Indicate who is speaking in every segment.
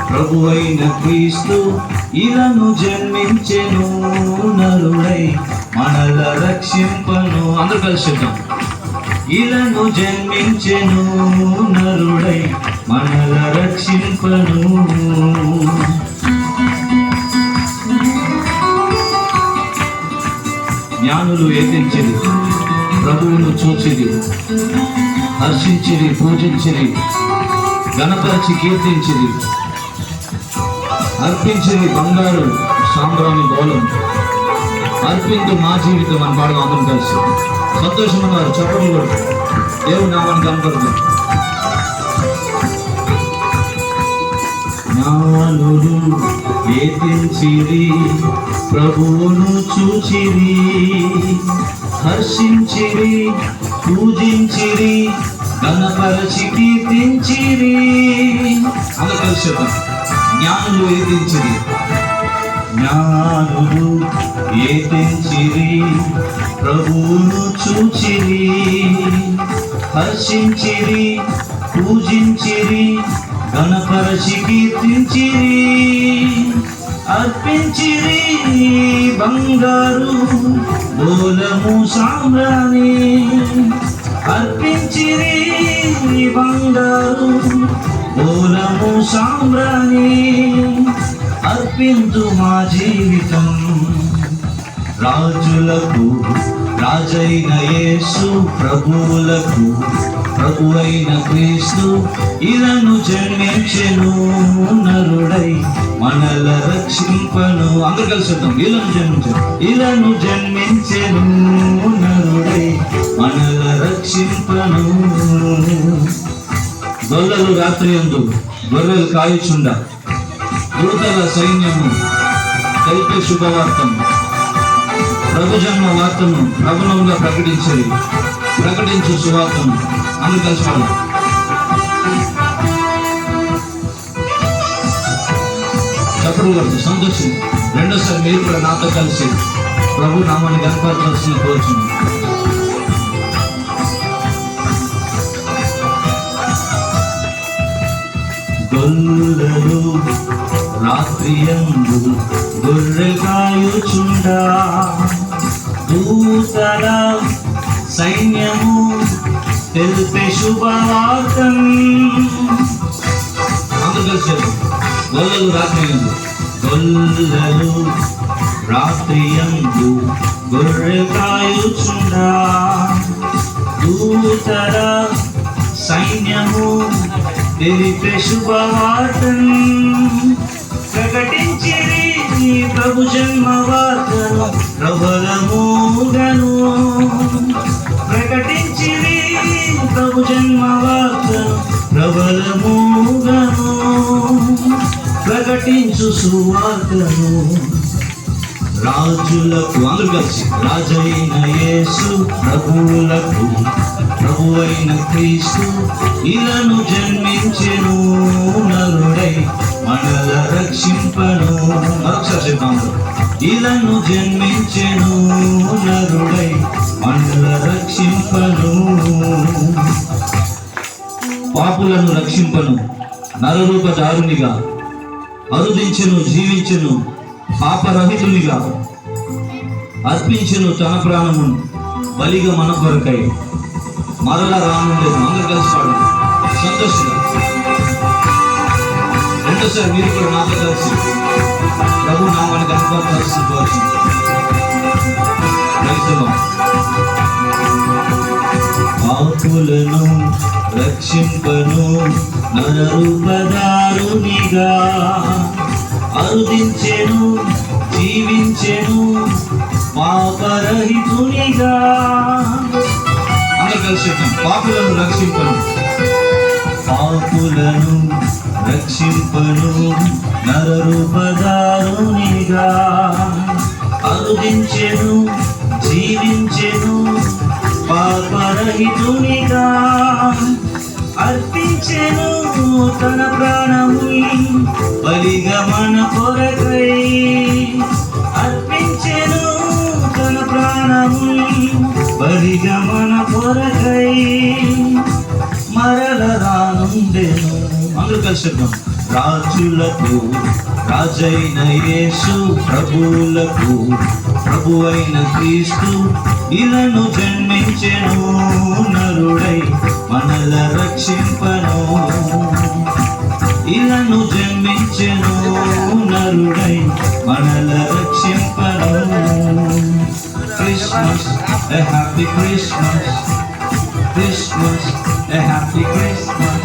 Speaker 1: ప్రభువైన క్రీస్తు ఇలను జన్మించెను, నరుడై మనల రక్షింపను. అందరూ కలిసి చెప్తాం. ఇలను జన్మించెను, నరుడై మనల రక్షింపను. జ్ఞానులు ఏతించిరి, ప్రభువును చూచిరి, హర్షించిరి, పూజించిరి, గణపరిచి కీర్తించిరి, అర్పించిరి బంగారు సాంబ్రాణి బోలం, అర్పించు మా జీవితం అని పాడు. అందరం కలిసి సంతోషం ఉన్నారు. చెప్పండి కూడా దేవుడు నామాన్ని కనపడదు. జ్ఞానులు ఏతించిరి, ప్రభువును చూచిరి, హర్షించిరి, పూజించిరి, గణపరచి కీర్తించిరి. అందరూ కలిసి చెప్తాం. జ్ఞానులు ఏతించిరి, జ్ఞానులు ఏతించిరి, ప్రభువును చూచిరి, హర్షించిరి, పూజించిరి, గణపరచి కీర్తించిరి, అర్పించిరి బంగారు బోలము సాంబ్రాణి, అర్పించిరి బంగారు బోలము సాంబ్రాణి, అర్పించు మా జీవితం రాజులకు రాజైన యేసు, ప్రభువులకు ప్రభువైన క్రీస్తు ఇలను జన్మించెను, నరుడై మనల రక్షింపను. అందరూ కలిసి చెప్తాం. ఇలను జన్మించెను, నరుడై మనల రక్షింపను. గొల్లలు రాత్రి యందు గొర్రెలు కాయుచుండ దూతల సైన్యము తెలిపే శుభవార్తను, ప్రభు జన్మ వార్తను ప్రభునంగా ప్రకటించు సువార్తను. అందరూ కలిసి వాళ్ళు చెప్పడం సంతోషం. రెండోసారి మీరు కూడా నాతో కలిసి ప్రభు నామాన్ని కనపరచాల్సిన కోరుచున్నాను. గొల్లలు రాత్రియందు గొర్రె కాయుచుండా దూతల సైన్యము తెలిపే శుభవార్తం. అందరూ కలిసి గొల్లలు రాత్రియందు గొర్రె కాయుచుండా దూతల సైన్యము తెలిపే శుభవార్తం. ప్రకటించిరి ప్రభు జన్మ వార్తను ప్రబలముగను, ప్రకటించిరి ప్రభు జన్మ వార్తను ప్రబలముగను, ప్రకటించు సువార్తను రాజులకు. అందరూ కలిసి రాజైన యేసు, ప్రభువులకు ప్రభువైన క్రీస్తు ఇలను జన్మించెను, నరుడై మనల రక్షింపను. మరొకసారి చెప్తాం. ఇలను జన్మించెను, నరుడై మనల రక్షింపను. పాపులను రక్షింపను, నరరూపధారునిగా అరుదించెను, జీవించెను, పాపరహితునిగా అర్పించెను తన ప్రాణమును బలిగా మన కొరకై మరలా రానుండేది. అందరూ కలిసి పాడు సంతోషంగా. రెండోసారి మీరు కూడా నాతో కలిసి ప్రభు నామాన్ని కనపరచాల్సిన కోరుచున్నాను. పాపులను రక్షింపను, నరరూపధారునిగా అరుదించెను, జీవించెను, పాపరహితునిగా. అందరూ కలిసి పాపులను రక్షింపను, పాపులను రక్షింపను, నరరూపధారునిగా అరుదించెను, జీవించెను, పాపరహితునిగా అర్పించెను తన ప్రాణము బలిగా మన కొరకై. అర్పించెను తన ప్రాణము బలిగా మన కొరకై మరల రానుండెను. అందరూ కలిసి చెప్తాం. రాజులకు రాజైన యేసు, ప్రభువులకు ప్రభువైన క్రీస్తు ఇలను జన్మించెను, నరుడై మనల రక్షింపను. ఇలను జన్మించెను, నరుడై మనల రక్షింపను. Christmas, a happy Christmas. Christmas, a happy Christmas.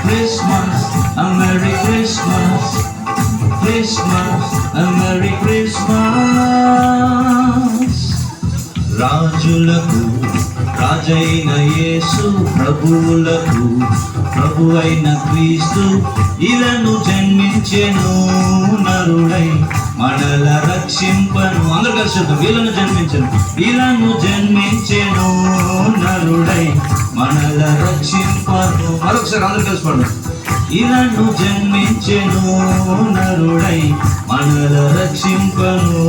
Speaker 1: Christmas, a Merry Christmas. Christmas, a Merry Christmas. రాజులకు రాజైన యేసు, ప్రభువులకు ప్రభువైన క్రీస్తు ఇలను జన్మించెను, నరుడై మనల రక్షింపను. అందరూ కలిసి చెప్తాం. వీళ్ళను జన్మించెను, వీళ్ళను జన్మించెను, నరుడై మనల రక్షింపను. మరొకసారి అందరూ కలిసి పాడు. ఇలను జన్మించెను, నరుడై మనల రక్షింపను.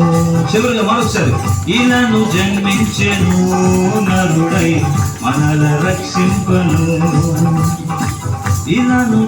Speaker 1: చివరిగా మరొకసారి. ఇలను జన్మించెను, నరుడై మనల రక్షింపను. ఇలను